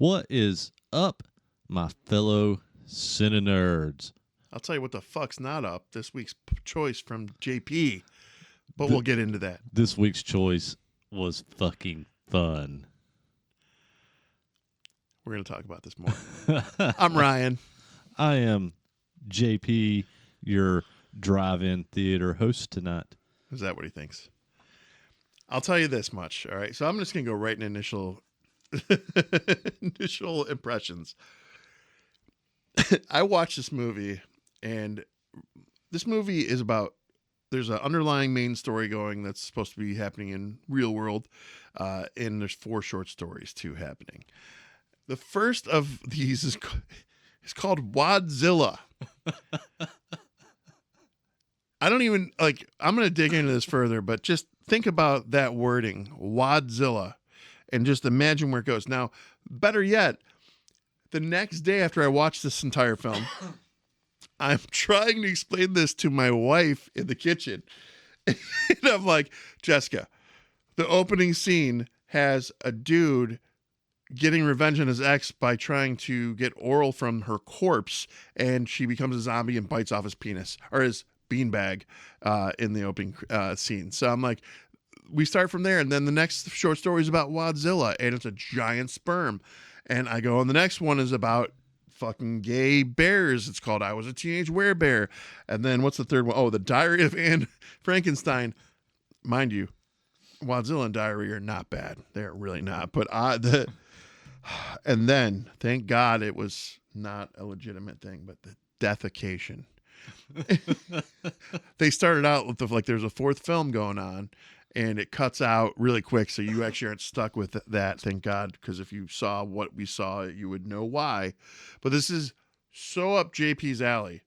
What is up, my fellow CineNerds? I'll tell you what the fuck's not up. This week's choice from JP, but we'll get into that. This week's choice was fucking fun. We're going to talk about this more. I'm Ryan. I am JP, your drive-in theater host tonight. Is that what he thinks? I'll tell you this much, all right? So I'm just going to go right in initial impressions. I watched this movie, and this movie is about, there's an underlying main story going that's supposed to be happening in real world, and there's 4 short stories too happening. The first of these is called Wadzilla. I don't even, I'm going to dig into this further, but just think about that wording, Wadzilla, and just imagine where it goes. Now, better yet, the next day after I watched this entire film, I'm trying to explain this to my wife in the kitchen. And I'm like, Jessica, the opening scene has a dude getting revenge on his ex by trying to get oral from her corpse, and she becomes a zombie and bites off his penis, or his beanbag, in the opening scene. So I'm like, we start from there, and then the next short story is about Wadzilla, and it's a giant sperm. And I go, and the next one is about fucking gay bears. It's called I Was a Teenage Werebear. And then what's the third one? Oh, The Diary of Anne Frankenstein. Mind you, Wadzilla and Diary are not bad. They're really not. But and then, thank God it was not a legitimate thing, but the defecation. They started out with there's a 4th film going on, and it cuts out really quick, so you actually aren't stuck with that, thank God, because if you saw what we saw, you would know why. But this is so up JP's alley,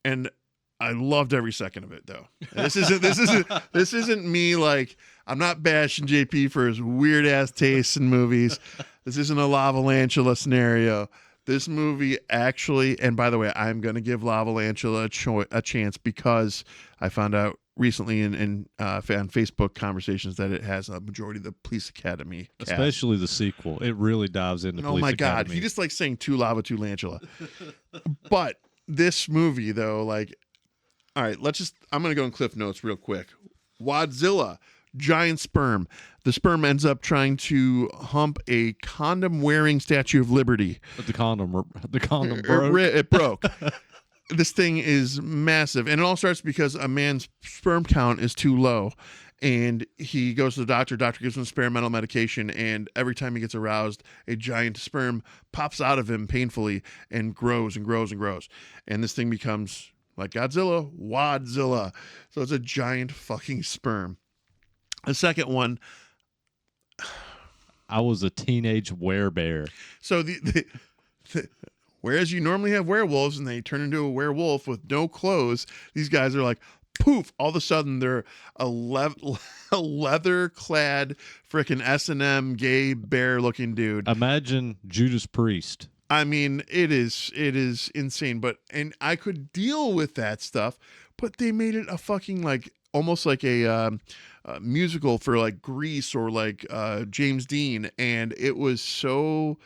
and I loved every second of it, though. And this isn't me, I'm not bashing JP for his weird ass tastes in movies. This isn't a Lavalantula scenario. This movie actually, and by the way, I'm going to give Lavalantula a chance because I found out recently in Facebook conversations that it has a majority of the Police Academy cast. Especially the sequel. It really dives into Police Academy. Oh my God. He just likes saying two lava, two lantula. But this movie, though, all right, I'm going to go in Cliff Notes real quick. Wadzilla, giant sperm. The sperm ends up trying to hump a condom-wearing Statue of Liberty. But the condom broke. It broke. This thing is massive. And it all starts because a man's sperm count is too low. And he goes to the doctor. Doctor gives him experimental medication. And every time he gets aroused, a giant sperm pops out of him painfully and grows and grows and grows. And this thing becomes, like Godzilla, Wadzilla. So it's a giant fucking sperm. The second one, I was a teenage werebear. So whereas you normally have werewolves and they turn into a werewolf with no clothes, these guys are like, poof, all of a sudden they're a leather-clad freaking S&M gay bear-looking dude. Imagine Judas Priest. I mean, it is insane, and I could deal with that stuff, but they made it a fucking almost like a musical for Grease or James Dean, and it was so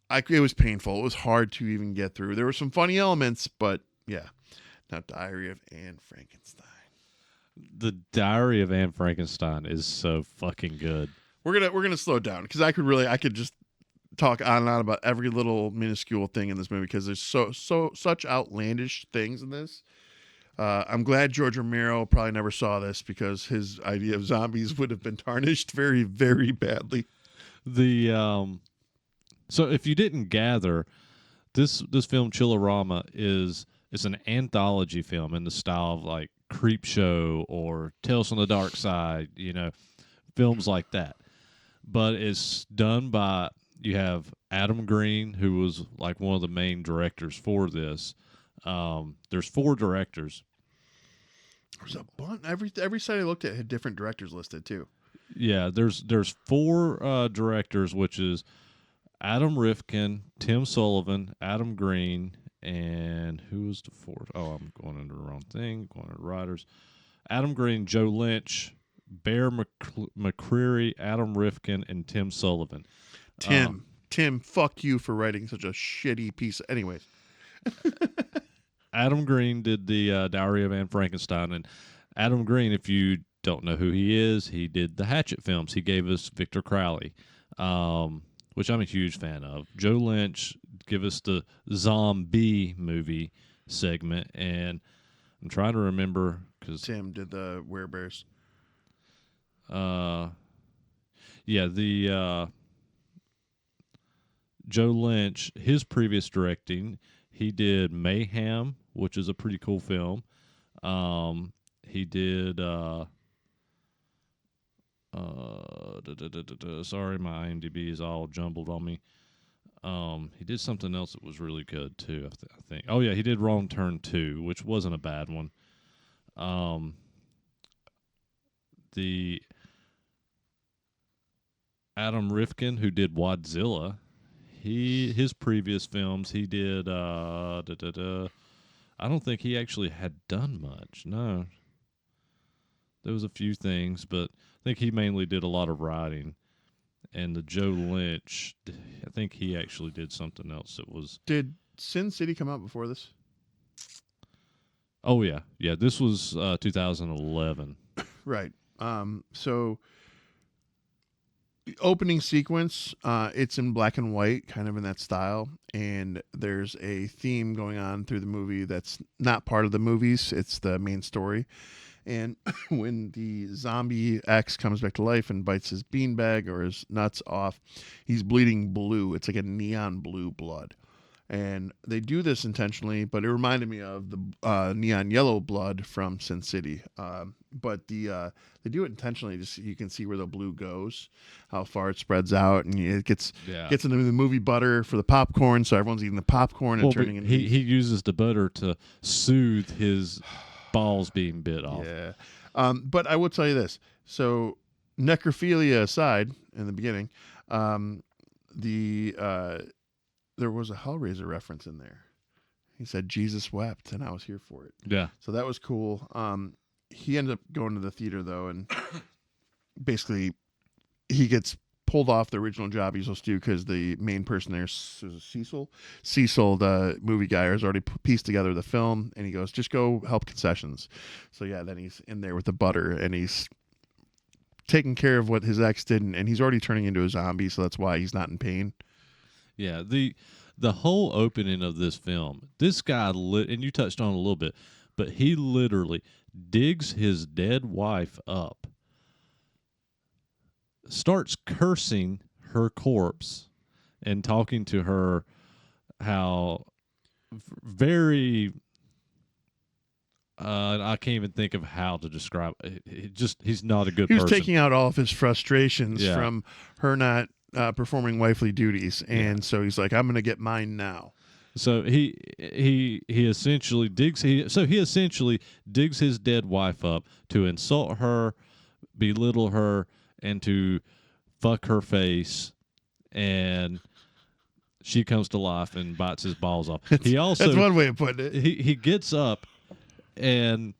it was painful. It was hard to even get through. There were some funny elements, but yeah. Now, Diary of Anne Frankenstein. The Diary of Anne Frankenstein is so fucking good. We're gonna slow down because I could just talk on and on about every little minuscule thing in this movie because there's such outlandish things in this. I'm glad George Romero probably never saw this because his idea of zombies would have been tarnished very, very badly. So if you didn't gather, this film Chillerama it's an anthology film in the style of Creepshow or Tales from the Dark Side, films like that. But it's done by, you have Adam Green, who was one of the main directors for this. There's 4 directors. There's a bunch. Every site I looked at had different directors listed too. Yeah, there's 4 directors, which is Adam Rifkin, Tim Sullivan, Adam Green, and who was the 4th? Oh, I'm going into the wrong thing. Going into writers. Adam Green, Joe Lynch, Bear McCreary, Adam Rifkin, and Tim Sullivan. Tim. Tim, fuck you for writing such a shitty piece. Anyways. Adam Green did the Diary of Anne Frankenstein, and Adam Green, if you don't know who he is, he did the Hatchet films. He gave us Victor Crowley, which I'm a huge fan of. Joe Lynch give us the zombie movie segment, and I'm trying to remember because Tim did the Werebears. The Joe Lynch, his previous directing, he did Mayhem, which is a pretty cool film. He did sorry, my IMDb is all jumbled on me. He did something else that was really good too, I think. Oh yeah, he did Wrong Turn 2, which wasn't a bad one. The Adam Rifkin, who did Wadzilla, his previous films, he did I don't think he actually had done much. No. There was a few things, but I think he mainly did a lot of writing. And the Joe Lynch, I think he actually did something else that was... Did Sin City come out before this? Oh, yeah. Yeah, this was 2011. Right. So the opening sequence, it's in black and white, kind of in that style. And there's a theme going on through the movie that's not part of the movies. It's the main story. And when the zombie X comes back to life and bites his beanbag or his nuts off, he's bleeding blue. It's like a neon blue blood. And they do this intentionally, but it reminded me of the neon yellow blood from Sin City. But they do it intentionally, just so you can see where the blue goes, how far it spreads out, and it gets into the movie butter for the popcorn, so everyone's eating the popcorn and turning into... He uses the butter to soothe his balls being bit off. Yeah. But I will tell you this. So necrophilia aside, in the beginning, there was a Hellraiser reference in there. He said Jesus wept, and I was here for it. Yeah. So that was cool. He ended up going to the theater though, and basically he gets pulled off the original job he's supposed to do because the main person there, Cecil, the movie guy, has already pieced together the film, and he goes, just go help concessions. So yeah, then he's in there with the butter, and he's taking care of what his ex did, and he's already turning into a zombie, so that's why he's not in pain. Yeah, the whole opening of this film, this guy, and you touched on it a little bit, but he literally digs his dead wife up, starts cursing her corpse and talking to her how very I can't even think of how to describe it. He's not a good person. He was taking out all of his frustrations from her not performing wifely duties, and so he's like, I'm going to get mine now. So he essentially digs his dead wife up to insult her, belittle her, and to fuck her face, and she comes to life and bites his balls off. That's one way of putting it. He gets up and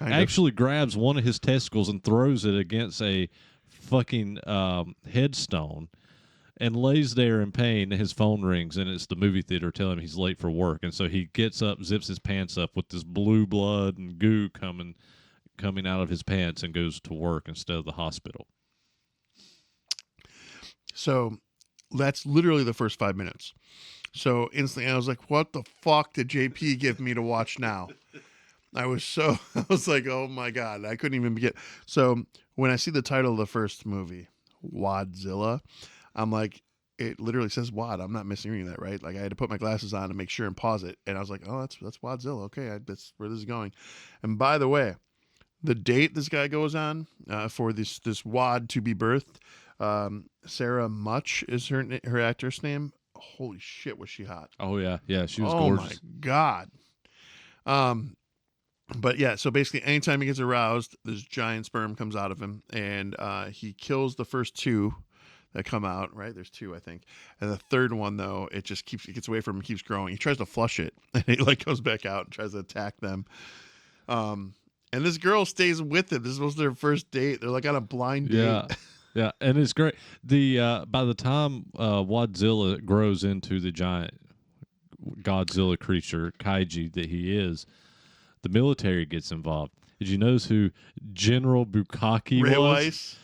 actually grabs one of his testicles and throws it against a fucking headstone and lays there in pain. His phone rings, and it's the movie theater telling him he's late for work. And so he gets up, zips his pants up with this blue blood and goo coming out of his pants, and goes to work instead of the hospital. So that's literally the first 5 minutes. So instantly I was like, what the fuck did JP give me to watch now? I was like, oh my God, I couldn't even begin. So when I see the title of the first movie, Wadzilla, I'm like, it literally says Wad. I'm not misreading that, right? Like I had to put my glasses on to make sure and pause it. And I was like, oh, that's Wadzilla. Okay, that's where this is going. And by the way, the date this guy goes on for this Wad to be birthed, Sarah Much is her actress name. Holy shit, was she hot? Oh yeah, she was gorgeous. Oh my God. But yeah, so basically anytime he gets aroused, this giant sperm comes out of him, and he kills the first two that come out, right? There's two, I think. And the third one, though, it gets away from him, keeps growing. He tries to flush it, and it goes back out and tries to attack them. And this girl stays with him. This was their first date. They're like on a blind date. Yeah. Yeah, and it's great. The by the time Wadzilla grows into the giant Godzilla creature kaiju that he is, the military gets involved. Did you notice who General Bukaki Ray was? Weiss.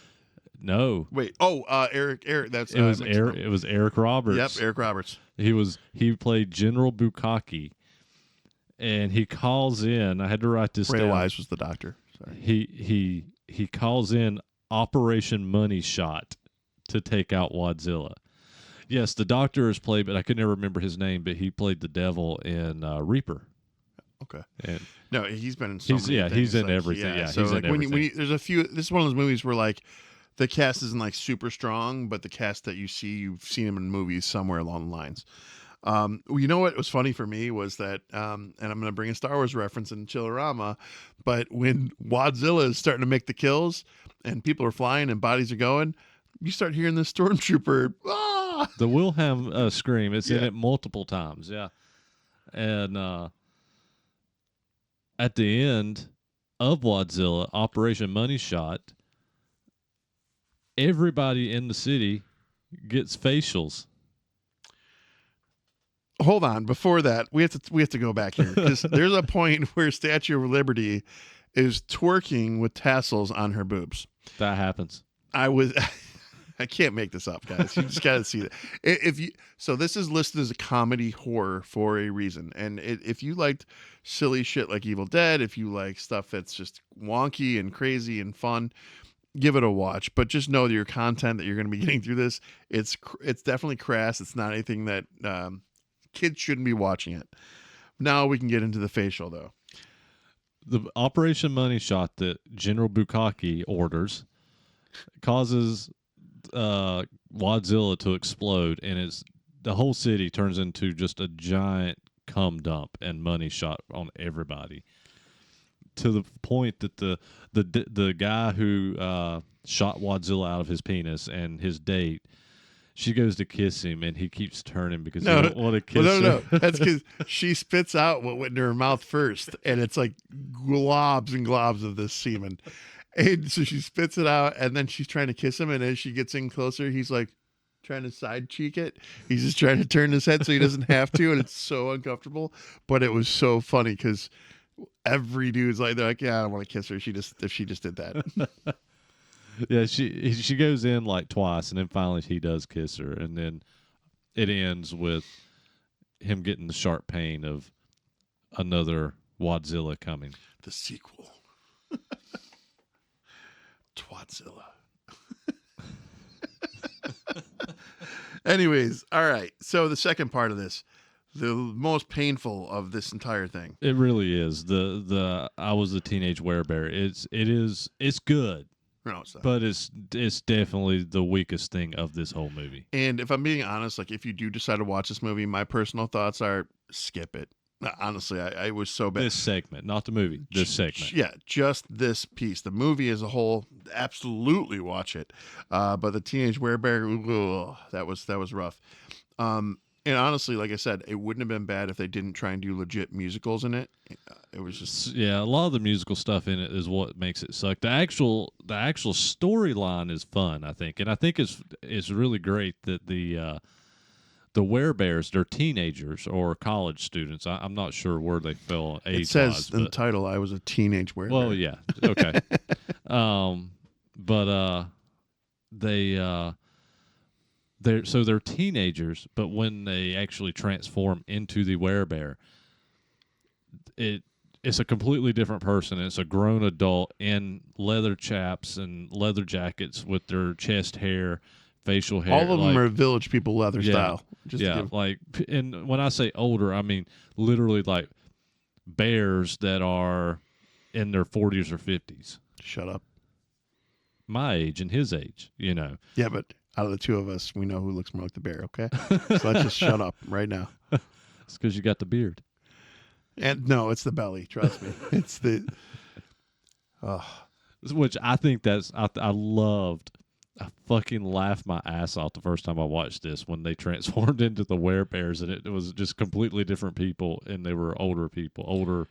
No, Wait. Oh, Eric. That's it was Mexico. Eric. It was Eric Roberts. Yep, Eric Roberts. He played General Bukaki, and he calls in. I had to write this Ray down. Wise was the doctor. Sorry. He calls in Operation Money Shot to take out Wadzilla. Yes, the doctor is played, but I could never remember his name. But he played the devil in Reaper. Okay. And No, he's been in so many things. he's in like, everything. Yeah, so he's like in everything. when you, there's a few. This is one of those movies where like the cast isn't like super strong, but the cast that you see, you've seen him in movies somewhere along the lines. You know what was funny for me was that, and I'm going to bring a Star Wars reference in Chillerama, but when Wadzilla is starting to make the kills and people are flying and bodies are going, you start hearing the stormtrooper, ah! The Wilhelm scream. It's in Yeah. it multiple times. Yeah, and at the end of Wadzilla, Operation Money Shot, everybody in the city gets facials. Hold on, before that, we have to go back here because there's a point where Statue of Liberty is twerking with tassels on her boobs. That happens. I can't make this up, guys. You just got to see it. So this is listed as a comedy horror for a reason. And if you liked silly shit like Evil Dead, if you like stuff that's just wonky and crazy and fun, give it a watch. But just know that your content that you're going to be getting through this, it's definitely crass. It's not anything that kids shouldn't be watching it. Now we can get into the facial, though. The Operation Money Shot that General Bukaki orders causes Wadzilla to explode, and the whole city turns into just a giant cum dump and money shot on everybody, to the point that the guy who shot Wadzilla out of his penis and his date, she goes to kiss him and he keeps turning because he don't want to kiss her. No. That's because she spits out what went into her mouth first, and it's like globs and globs of this semen. And so she spits it out, and then she's trying to kiss him, and as she gets in closer, he's like trying to side cheek it. He's just trying to turn his head so he doesn't have to, and it's so uncomfortable. But it was so funny because every dude's like, they're like, yeah, I don't want to kiss her. If she just did that. Yeah, she goes in like twice, and then finally he does kiss her, and then it ends with him getting the sharp pain of another Wadzilla coming. The sequel. Twatzilla. Anyways, all right. So the second part of this, the most painful of this entire thing. It really is. The I was a teenage werebear. It's good, No, it's not. but it's definitely the weakest thing of this whole movie. And if I'm being honest, like if you do decide to watch this movie, my personal thoughts are skip it. Honestly, I was so bad. This segment, not the movie. This segment. Yeah, just this piece. The movie as a whole, absolutely watch it. But the Teenage Werebear, that was rough. And honestly, like I said, it wouldn't have been bad if they didn't try and do legit musicals in it. It was just Yeah, a lot of the musical stuff in it is what makes it suck. The actual storyline is fun, I think, and I think it's really great that the werebears, they're teenagers or college students. I'm not sure where they fell age-wise. it says in the title, I was a teenage werebear. Well, yeah, okay. But they're teenagers, but when they actually transform into the werebear, it's a completely different person. It's a grown adult in leather chaps and leather jackets with their chest hair, facial hair. All of them are Village People leather style. Just to give- like, and when I say older, I mean literally like bears that are in their 40s or 50s. Shut up. My age and his age, you know. Yeah, but out of the two of us, we know who looks more like the bear, okay? So let's just shut up right now. It's because you got the beard. And no, it's the belly. Trust me. It's the. Which I think I loved. I fucking laughed my ass off the first time I watched this when they transformed into the werebears, and it was just completely different people, and they were older people,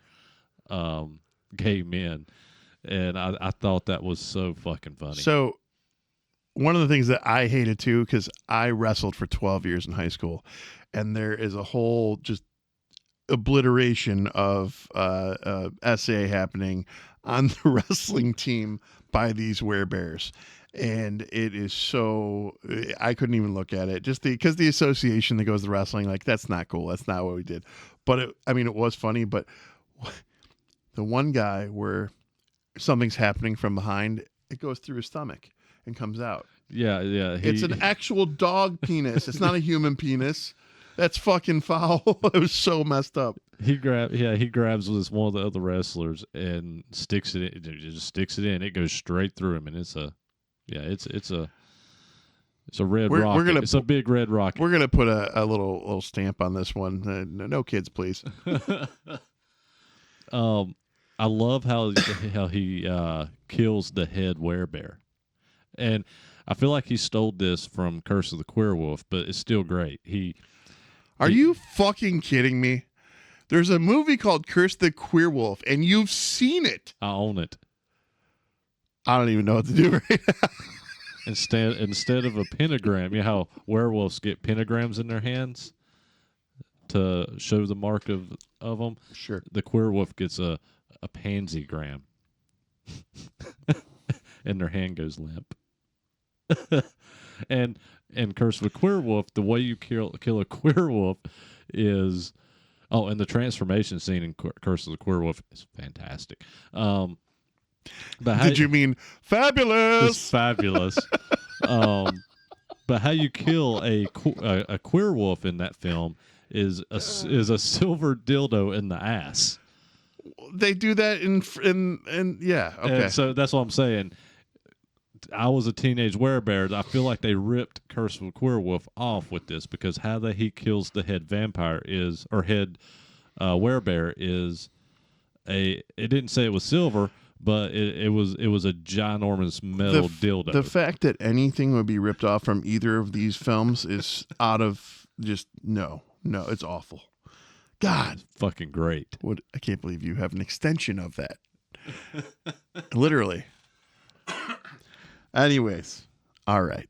gay men, and I thought that was so fucking funny. So one of the things that I hated too, because I wrestled for 12 years in high school, and there is a whole just obliteration of essay happening on the wrestling team by these werebears. And it is so, I couldn't even look at it just because the association that goes to wrestling, like, that's not cool. That's not what we did. But it was funny. But the one guy where something's happening from behind, it goes through his stomach and comes out. Yeah. It's an actual dog penis. It's not a human penis. That's fucking foul. It was so messed up. He grabs this one of the other wrestlers and sticks it in. Just sticks it in. It goes straight through him, and it's a red rocket. It's a big red rocket. We're gonna put a little stamp on this one. No kids, please. I love how he kills the head werebear, and I feel like he stole this from Curse of the Queerwolf, but it's still great. Are you fucking kidding me? There's a movie called Curse the Queerwolf, and you've seen it. I own it. I don't even know what to do right now. Instead of a pentagram, you know how werewolves get pentagrams in their hands to show the mark of them? Sure. The Queerwolf gets a pansygram. And their hand goes limp. and Curse of the Queerwolf, the way you kill a Queerwolf is... Oh, and the transformation scene in Curse of the Queerwolf is fantastic. Did you mean fabulous? It's fabulous. But how you kill a queerwolf in that film is a silver dildo in the ass. They do that in yeah. Okay. And so that's what I'm saying. I was a teenage werebear. I feel like they ripped Curse of a Queerwolf off with this because how he kills the head vampire is, or head werebear is it didn't say it was silver, but it was a ginormous metal dildo. The fact that anything would be ripped off from either of these films is out of just no, it's awful. God, fucking great. I can't believe you have an extension of that. Literally. Anyways, all right.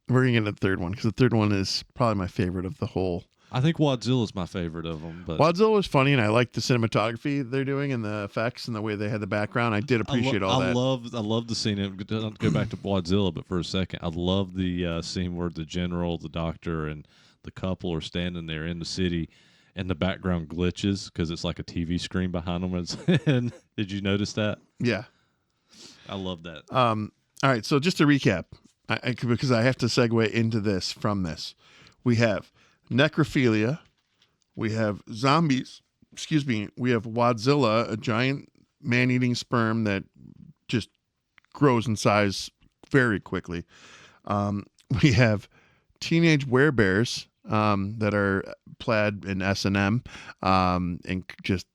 We're going to get into the third one because the third one is probably my favorite of the whole. I think Wadzilla's my favorite of them. But Wadzilla was funny, and I liked the cinematography they're doing and the effects and the way they had the background. I did appreciate all that. I love the scene. Not to go back to Wadzilla, but for a second, I love the scene where the general, the doctor, and the couple are standing there in the city, and the background glitches because it's like a TV screen behind them. And did you notice that? Yeah. I love that. All right, so just to recap, because I have to segue into this from this. We have necrophilia. We have zombies. We have Wadzilla, a giant man-eating sperm that just grows in size very quickly. We have teenage werebears that are plaid in S&M and just,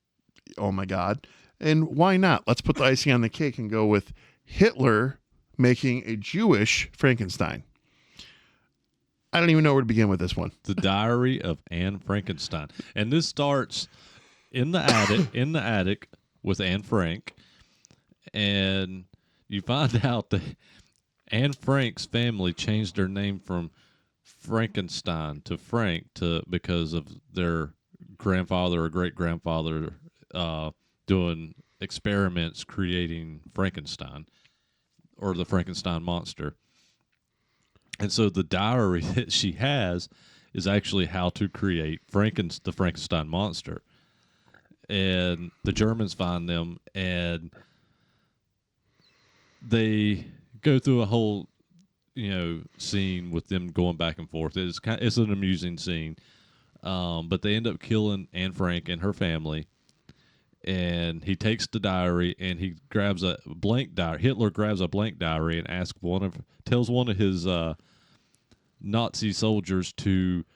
oh my God. And why not? Let's put the icing on the cake and go with Hitler making a Jewish Frankenstein. I don't even know where to begin with this one. The Diary of Anne Frankenstein. And this starts in the attic with Anne Frank. And you find out that Anne Frank's family changed their name from Frankenstein to Frank because of their grandfather or great-grandfather doing experiments creating Frankenstein. Or the Frankenstein monster. And so the diary that she has is actually how to create the Frankenstein monster. And the Germans find them, and they go through a whole, scene with them going back and forth. It's an amusing scene. But they end up killing Anne Frank and her family. And he takes the diary and he grabs a blank diary. Hitler grabs a blank diary and tells one of his Nazi soldiers to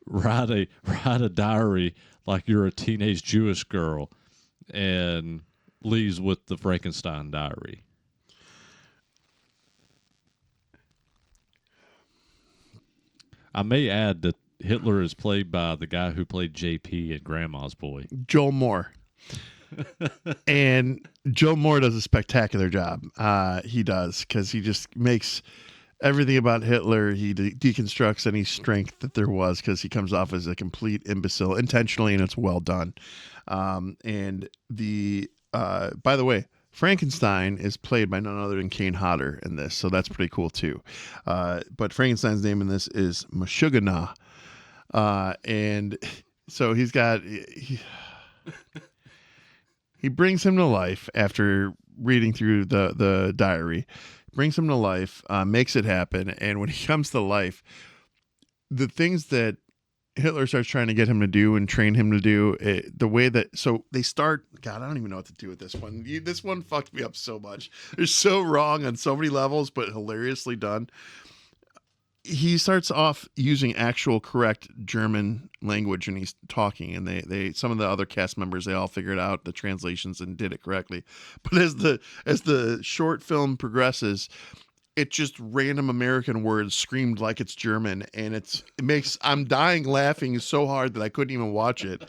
write a diary like you're a teenage Jewish girl, and leaves with the Frankenstein diary. I may add that Hitler is played by the guy who played JP in Grandma's Boy, Joel Moore. And Joe Moore does a spectacular job. He does, because he just makes everything about Hitler he deconstructs any strength that there was because he comes off as a complete imbecile intentionally, and it's well done. And the by the way, Frankenstein is played by none other than Kane Hodder in this, so that's pretty cool too. But Frankenstein's name in this is Meshuggah, and so he's got he brings him to life after reading through the diary, brings him to life, makes it happen, and when he comes to life, the things that Hitler starts trying to get him to do and train him to do, the way that, so they start, God, I don't even know what to do with this one. This one fucked me up so much. They're so wrong on so many levels, but hilariously done. He starts off using actual correct German language and he's talking, and they some of the other cast members, they all figured out the translations and did it correctly. But as the short film progresses, it just random American words screamed like it's German, and it makes, I'm dying laughing so hard that I couldn't even watch it.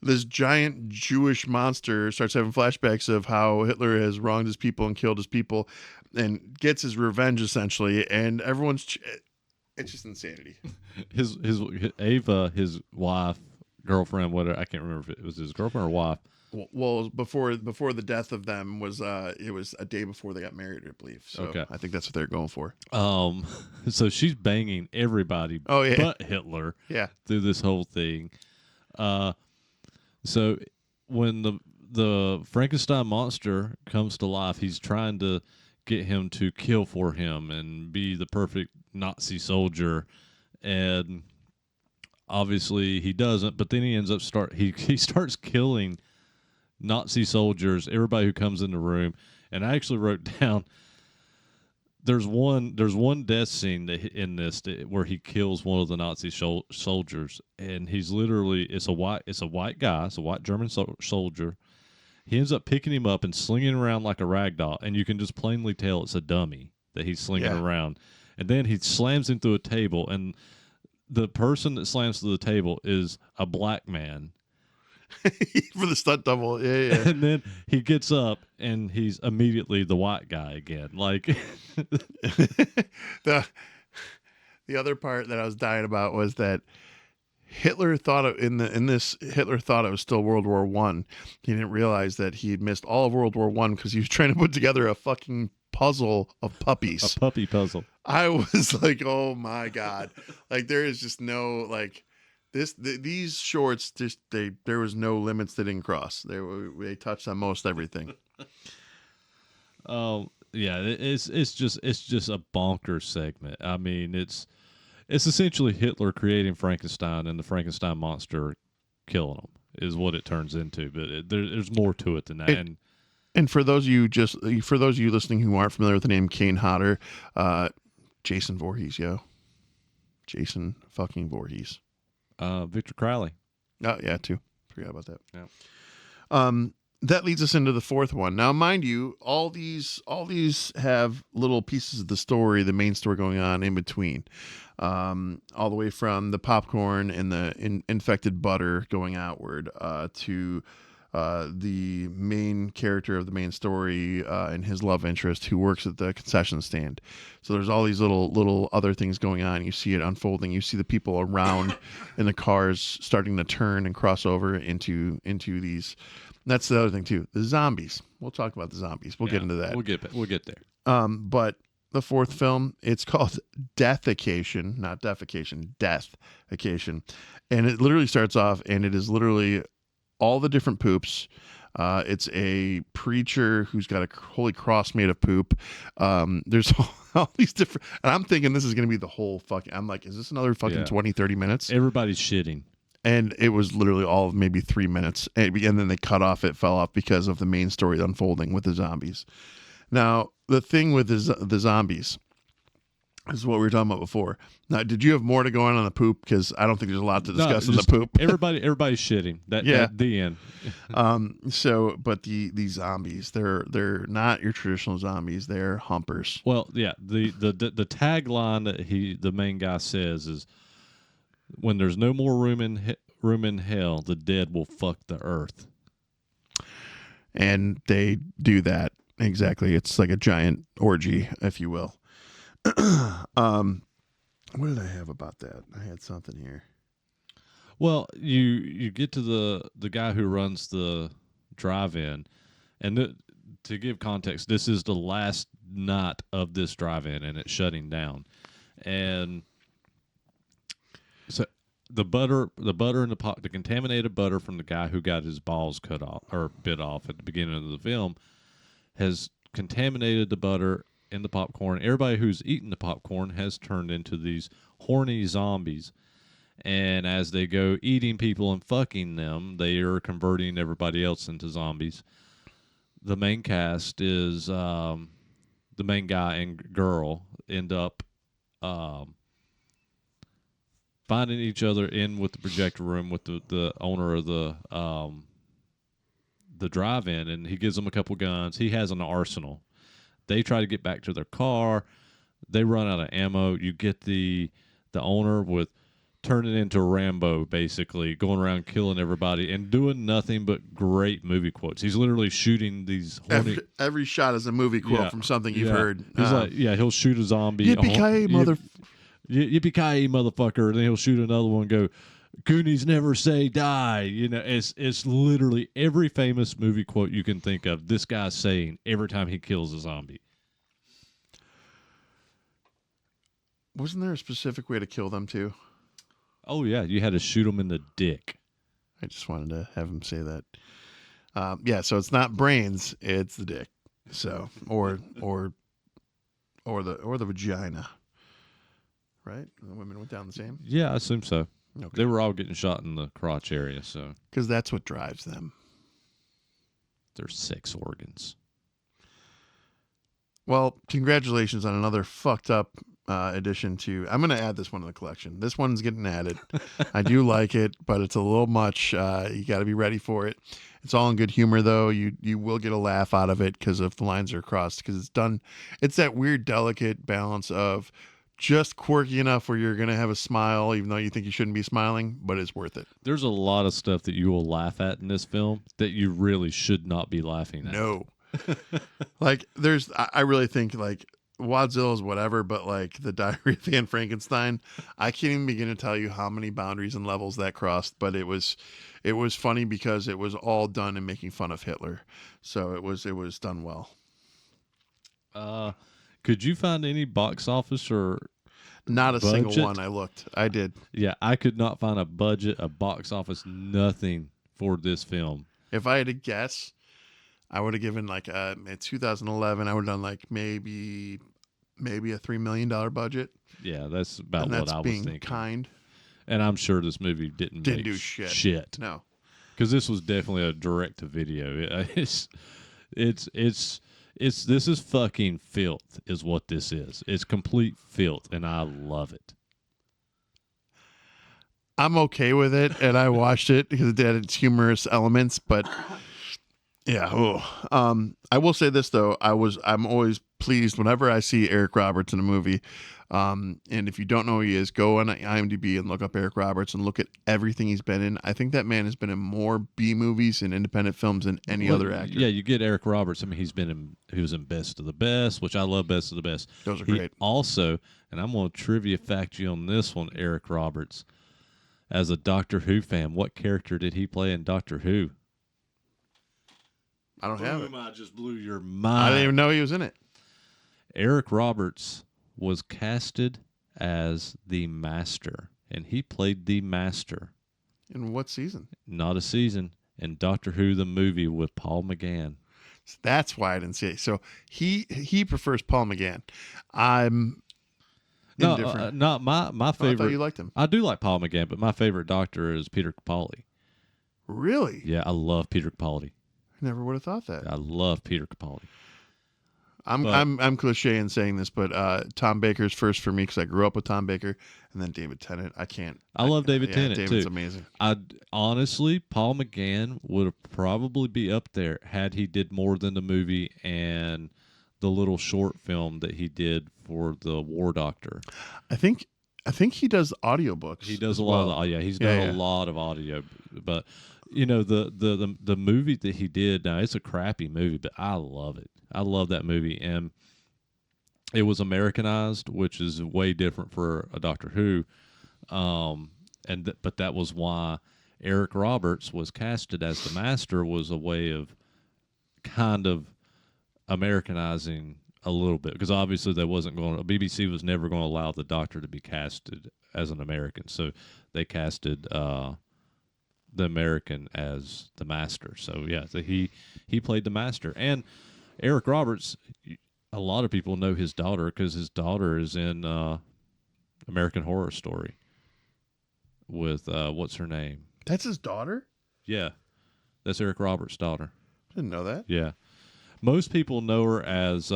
This giant Jewish monster starts having flashbacks of how Hitler has wronged his people and killed his people and gets his revenge essentially, and it's just insanity. His Ava, his wife, girlfriend, whatever, I can't remember if it was his girlfriend or wife. Well, before the death of them was it was a day before they got married, I believe. So Okay. I think that's what they're going for. So she's banging everybody but Hitler through this whole thing. So when the Frankenstein monster comes to life, he's trying to get him to kill for him and be the perfect Nazi soldier, and obviously he doesn't, but then he ends up he starts killing Nazi soldiers, everybody who comes in the room. And I actually wrote down there's one death scene in this where he kills one of the Nazi soldiers, and he's literally, it's a white guy, it's a white German soldier. He ends up picking him up and slinging around like a rag doll, and you can just plainly tell it's a dummy that he's slinging around. And then he slams him through a table, and the person that slams through the table is a black man. For the stunt double, yeah. And then he gets up, and he's immediately the white guy again. Like the other part that I was dying about was that Hitler thought Hitler thought it was still World War I. He didn't realize that he had missed all of World War I because he was trying to put together a fucking puzzle of puppies. A puppy puzzle. I was like, oh my God. Like, there is just no, like, these shorts, just there was no limits they didn't cross. They touched on most everything. Oh yeah, it's just a bonkers segment. I mean, it's essentially Hitler creating Frankenstein and the Frankenstein monster killing him is what it turns into. But there's more to it than that. And for those of you listening who aren't familiar with the name Kane Hodder, Jason Voorhees, Jason fucking Voorhees. Victor Crowley. Oh yeah, too. Forgot about that. Yeah. That leads us into the fourth one. Now, mind you, all these have little pieces of the story, the main story going on in between, all the way from the popcorn and the infected butter going outward to the main character of the main story and his love interest who works at the concession stand. So there's all these little other things going on. You see it unfolding. You see the people around in the cars starting to turn and cross over into these. That's the other thing too. The zombies. We'll talk about the zombies. We'll get into that. We'll get there. But the fourth film, it's called Deathication, not defecation, Deathication. And it literally starts off, and it is literally all the different poops. It's a preacher who's got a holy cross made of poop. There's all these different, and I'm thinking this is going to be the whole fucking, I'm like, is this another fucking 20, 30 minutes? Everybody's shitting. And it was literally all of maybe 3 minutes. And then they cut off, it fell off because of the main story unfolding with the zombies. Now, the thing with the zombies is what we were talking about before. Now, did you have more to go on the poop? Because I don't think there's a lot to discuss on the poop. Everybody's shitting. At the end. But the zombies, they're not your traditional zombies. They're humpers. Well, yeah. The tagline that the main guy says is, when there's no more room in hell, the dead will fuck the earth. And they do that. Exactly. It's like a giant orgy, if you will. What did I have about that? I had something here. Well, you get to the guy who runs the drive-in, and to give context, this is the last night of this drive-in, and it's shutting down. And so the butter in the pot, the contaminated butter from the guy who got his balls cut off or bit off at the beginning of the film, has contaminated the butter in the popcorn. Everybody who's eaten the popcorn has turned into these horny zombies. And as they go eating people and fucking them, they are converting everybody else into zombies. The main cast is the main guy and girl end up finding each other in with the projector room with the owner of the drive-in, and he gives them a couple guns. He has an arsenal. They try to get back to their car. They run out of ammo. You get the owner with turning into Rambo, basically going around killing everybody and doing nothing but great movie quotes. He's literally shooting these horny. Every shot is a movie quote from something you've heard. He's like, he'll shoot a zombie. Yippee-ki-yay, Yippee-ki-yay, motherfucker. And then he'll shoot another one and go, Goonies never say die. It's literally every famous movie quote you can think of. This guy's saying every time he kills a zombie. Wasn't there a specific way to kill them too? Oh yeah, you had to shoot him in the dick. I just wanted to have him say that. So it's not brains, it's the dick. So or the vagina. Right? The women went down the same? Yeah, I assume so. Okay. They were all getting shot in the crotch area, so. Because that's what drives them. They're sex organs. Well, congratulations on another fucked up addition to. I'm going to add this one to the collection. This one's getting added. I do like it, but it's a little much. You got to be ready for it. It's all in good humor, though. You will get a laugh out of it because if the lines are crossed, because it's done. It's that weird, delicate balance of just quirky enough where you're going to have a smile, even though you think you shouldn't be smiling, but it's worth it. There's a lot of stuff that you will laugh at in this film that you really should not be laughing at. No. Like, I really think, like, Wadzilla's whatever, but, like, the Diary of Anne Frankenstein, I can't even begin to tell you how many boundaries and levels that crossed, but it was funny because it was all done in making fun of Hitler. So it was done well. Could you find any box office or not a budget? Single one? I looked. I did. Yeah, I could not find a budget, a box office, nothing for this film. If I had to guess, I would have given like in 2011, I would have done like maybe a $3 million budget. Yeah, that's about and what that's I was being thinking. Kind. And I'm sure this movie didn't make do shit. Shit. No, because this was definitely a direct to video. This is fucking filth, is what this is. It's complete filth, and I love it. I'm okay with it, and I watched it because it had its humorous elements, but yeah. I will say this though, I'm always pleased whenever I see Eric Roberts in a movie. And if you don't know who he is, go on IMDb and look up Eric Roberts and look at everything he's been in. I think that man has been in more B movies and independent films than any other actor. Yeah, you get Eric Roberts. I mean, he was in Best of the Best, which I love Best of the Best. Those are great. Also, and I'm going to trivia fact you on this one, Eric Roberts. As a Doctor Who fan, what character did he play in Doctor Who? I don't have it. I just blew your mind. I didn't even know he was in it. Eric Roberts was casted as the Master, and he played the Master. In what season? Not a season. In Doctor Who, the movie with Paul McGann. That's why I didn't see it. So he prefers Paul McGann. I'm indifferent. Not my favorite. I thought you liked him. I do like Paul McGann, but my favorite Doctor is Peter Capaldi. Really? Yeah, I love Peter Capaldi. I never would have thought that. I love Peter Capaldi. I'm cliche in saying this, but Tom Baker's first for me because I grew up with Tom Baker, and then David Tennant. I love David Tennant David's too. Amazing. Honestly, Paul McGann would probably be up there had he did more than the movie and the little short film that he did for the War Doctor. I think he does audiobooks. He does a lot of he's done a lot of audio, but you know the movie that he did, now it's a crappy movie, but I love it. I love that movie, and it was Americanized, which is way different for a Doctor Who. But that was why Eric Roberts was casted as the Master, was a way of kind of Americanizing a little bit, because obviously they wasn't going to, BBC was never going to allow the Doctor to be casted as an American, so they casted the American as the Master. So yeah, so he played the Master. And Eric Roberts, a lot of people know his daughter because his daughter is in American Horror Story with what's her name? That's his daughter? Yeah, that's Eric Roberts' daughter. Didn't know that. Yeah, most people know her as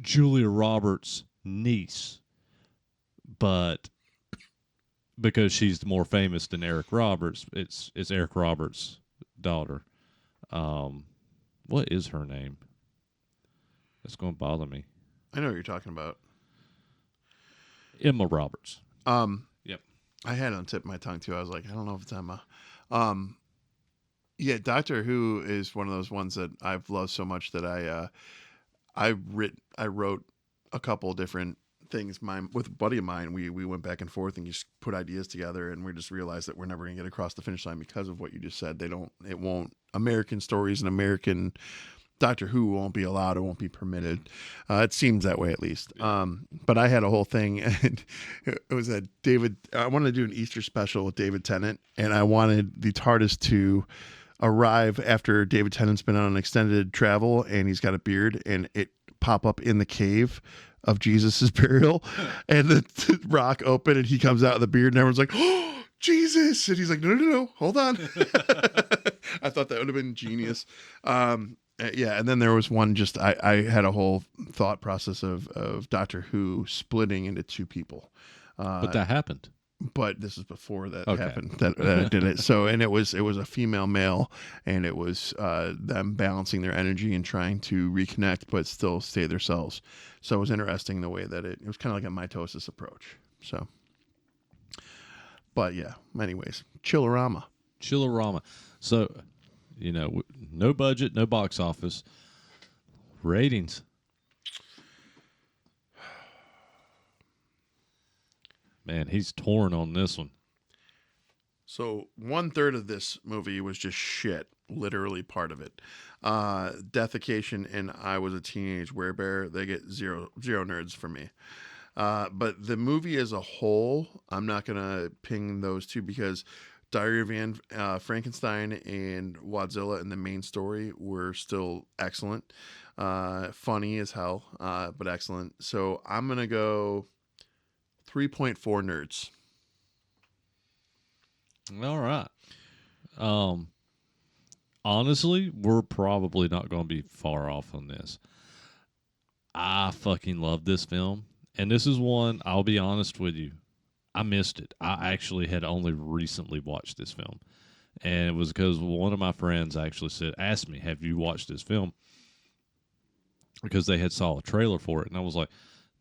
Julia Roberts' niece, but because she's more famous than Eric Roberts, it's Eric Roberts' daughter. What is her name? That's going to bother me. I know what you're talking about. Emma Roberts. Yep. I had it on the tip of my tongue too. I was like, I don't know if it's Emma. Yeah, Doctor Who is one of those ones that I've loved so much that I wrote a couple different things. With a buddy of mine, we went back and forth and just put ideas together, and we just realized that we're never going to get across the finish line because of what you just said. It won't. American stories and American Doctor Who won't be allowed. It won't be permitted. It seems that way, at least. But I had a whole thing, and it was that I wanted to do an Easter special with David Tennant, and I wanted the TARDIS to arrive after David Tennant's been on an extended travel, and he's got a beard, and it pop up in the cave of Jesus's burial, and the rock open, and he comes out of the beard, and everyone's like, "Oh, Jesus!" And he's like, "No, hold on." I thought that would have been genius. Yeah, and then there was one. Just I had a whole thought process of Doctor Who splitting into two people. But that happened. But this is before that happened. That did it. So, and it was a female male, and it was them balancing their energy and trying to reconnect, but still stay themselves. So it was interesting the way that it was kind of like a mitosis approach. So, but yeah. Anyways, Chillerama. So, no budget, no box office. Ratings. Man, he's torn on this one. So 1/3 of this movie was just shit, literally part of it. Deathication and I Was a Teenage Werebear, they get zero nerds from me. But the movie as a whole, I'm not going to ping those two because Diary of Frankenstein and Wadzilla in the main story were still excellent. Funny as hell, but excellent. So I'm going to go 3.4 nerds. All right. Honestly, we're probably not going to be far off on this. I fucking love this film. And this is one, I'll be honest with you, I missed it. I actually had only recently watched this film. And it was because one of my friends actually asked me, have you watched this film? Because they had saw a trailer for it. And I was like,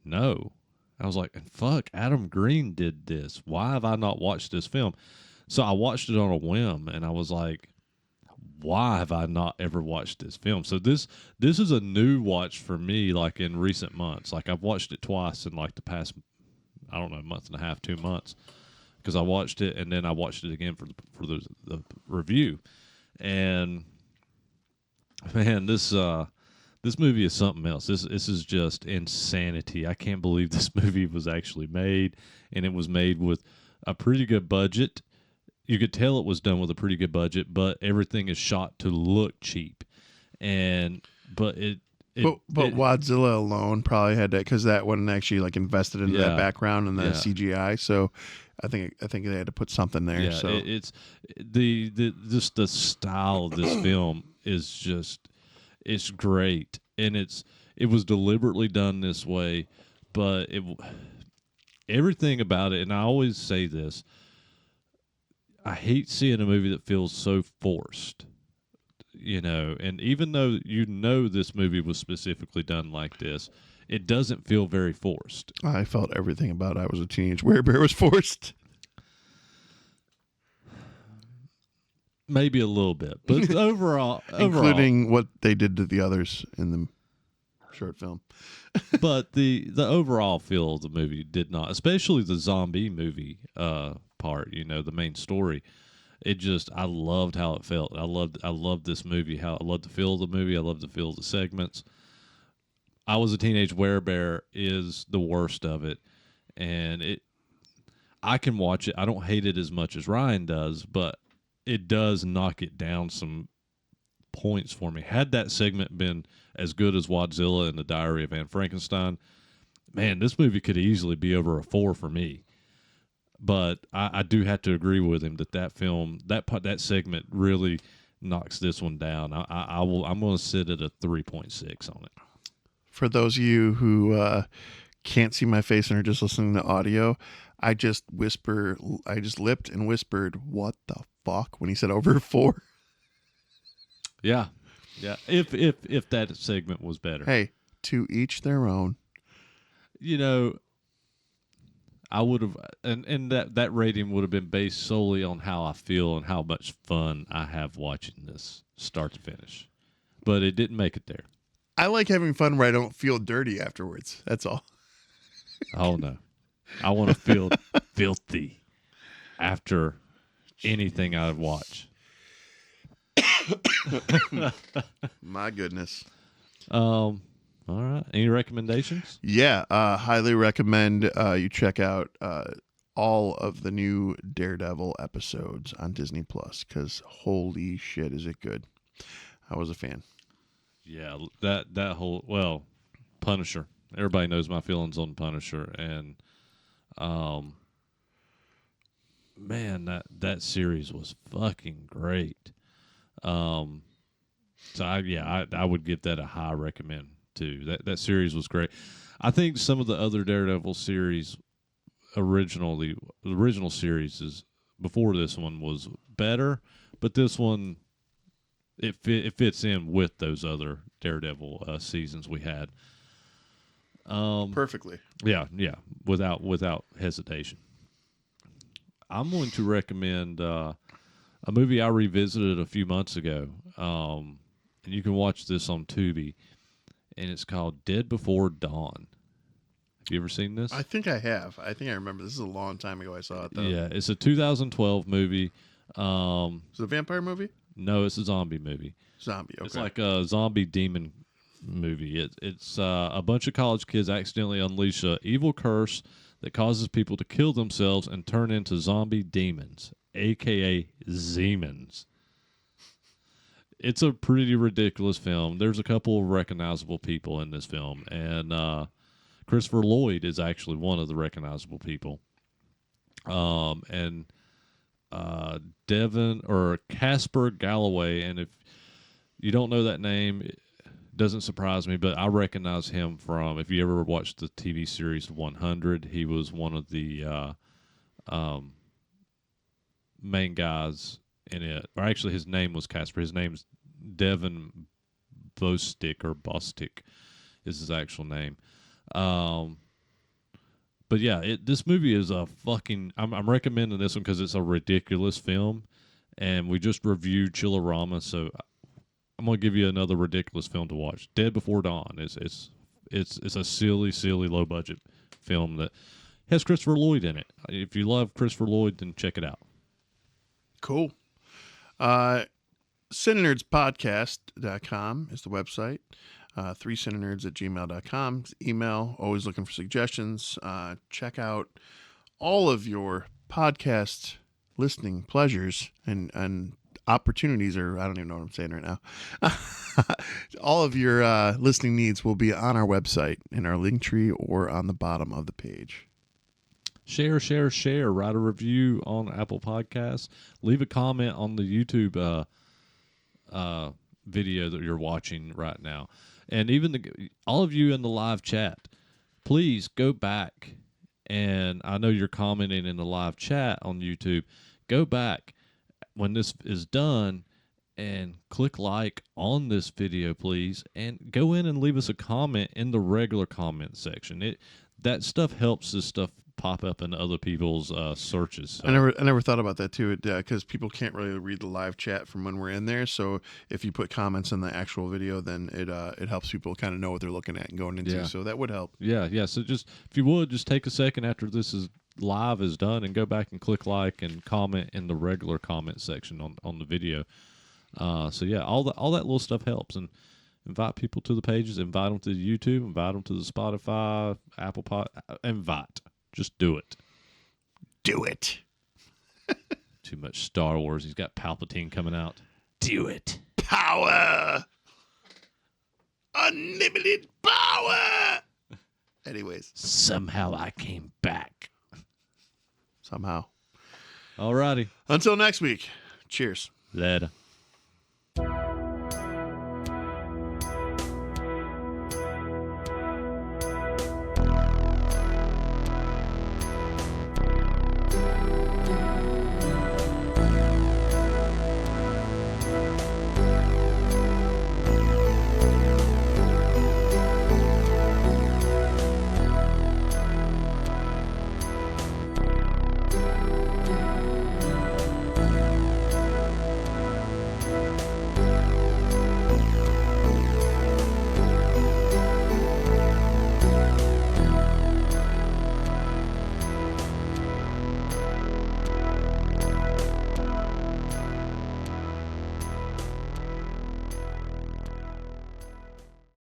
no. I was like, fuck, Adam Green did this. Why have I not watched this film? So I watched it on a whim, and I was like, why have I not ever watched this film? So this is a new watch for me, like in recent months. Like I've watched it twice in like the past, I don't know, month and a half, 2 months, because I watched it and then I watched it again for the review. And man, this movie is something else. This is just insanity. I can't believe this movie was actually made, and it was made with a pretty good budget. You could tell it was done with a pretty good budget, but everything is shot to look cheap. But Wadzilla alone probably had that because that wasn't actually like invested into that background and the CGI. So I think they had to put something there. Yeah, so it's just the style of this film is just. It's great, and it was deliberately done this way, but everything about it, and I always say this, I hate seeing a movie that feels so forced, and even though this movie was specifically done like this, it doesn't feel very forced. I felt everything about I Was a Teenage Werebear was forced. Maybe a little bit, but overall, including what they did to the others in the short film. But the overall feel of the movie did not, especially the zombie movie part. The main story. It just, I loved how it felt. I loved this movie. How I loved the feel of the movie. I loved the feel of the segments. I Was a Teenage Werebear is the worst of it, and I can watch it. I don't hate it as much as Ryan does, but it does knock it down some points for me. Had that segment been as good as Wadzilla and the Diary of Anne Frankenstein, man, this movie could easily be over a 4 for me. But I do have to agree with him that film, that segment really knocks this one down. I'm going to sit at a 3.6 on it. For those of you who can't see my face and are just listening to audio, I just lipped and whispered, "What the fuck?" when he said over 4. Yeah. If that segment was better. Hey, to each their own. I would have, and that rating would have been based solely on how I feel and how much fun I have watching this start to finish. But it didn't make it there. I like having fun where I don't feel dirty afterwards. That's all. Oh no, I want to feel filthy after anything I watch. My goodness. All right. Any recommendations? Yeah, highly recommend you check out all of the new Daredevil episodes on Disney Plus, because holy shit, is it good. I was a fan. Yeah, that whole, Punisher. Everybody knows my feelings on Punisher, and man, that series was fucking great. So I would give that a high recommend too. That series was great. I think some of the other Daredevil series, the original series is before this one was better, but this one it fits in with those other Daredevil seasons we had. Perfectly. Yeah, without hesitation. I'm going to recommend a movie I revisited a few months ago, and you can watch this on Tubi, and it's called Dead Before Dawn. Have you ever seen this? I think I have. I think I remember. This is a long time ago I saw it, though. Yeah, it's a 2012 movie. Is it a vampire movie? No, it's a zombie movie. Zombie, okay. It's like a zombie demon movie. It's a bunch of college kids accidentally unleash an evil curse that causes people to kill themselves and turn into zombie demons, a.k.a. Zemans. It's a pretty ridiculous film. There's a couple of recognizable people in this film, and Christopher Lloyd is actually one of the recognizable people. And Devin or Casper Galloway, and if you don't know that name, it doesn't surprise me, but I recognize him from, if you ever watched the TV series 100, he was one of the main guys in it. Or actually, his name was Casper. His name's Devin Bostick is his actual name. But yeah, this movie is a fucking. I'm recommending this one because it's a ridiculous film, and we just reviewed Chillerama, so I'm gonna give you another ridiculous film to watch. Dead Before Dawn. It's a silly low budget film that has Christopher Lloyd in it. If you love Christopher Lloyd, then check it out. Cool. CineNerdsPodcast.com is the website. 3cinenerds@gmail.com. Email, always looking for suggestions. Check out all of your podcast listening pleasures and opportunities, or I don't even know what I'm saying right now. All of your listening needs will be on our website, in our link tree, or on the bottom of the page. Share. Write a review on Apple Podcasts. Leave a comment on the YouTube video that you're watching right now. And even all of you in the live chat, please go back. And I know you're commenting in the live chat on YouTube. Go back when this is done and click like on this video, please. And go in and leave us a comment in the regular comment section. That stuff helps this stuff pop up in other people's searches. So. I never thought about that too, because people can't really read the live chat from when we're in there. So if you put comments in the actual video, then it helps people kind of know what they're looking at and going into. Yeah. So that would help. Yeah. So just if you would, just take a second after this is live is done and go back and click like and comment in the regular comment section on the video. So yeah, all that little stuff helps, and invite people to the pages, invite them to the YouTube, invite them to the Spotify, Apple Pod, invite. Just do it. Do it. Too much Star Wars. He's got Palpatine coming out. Do it. Power. Unlimited power. Anyways. Somehow I came back. Somehow. Alrighty. Until next week. Cheers. Later.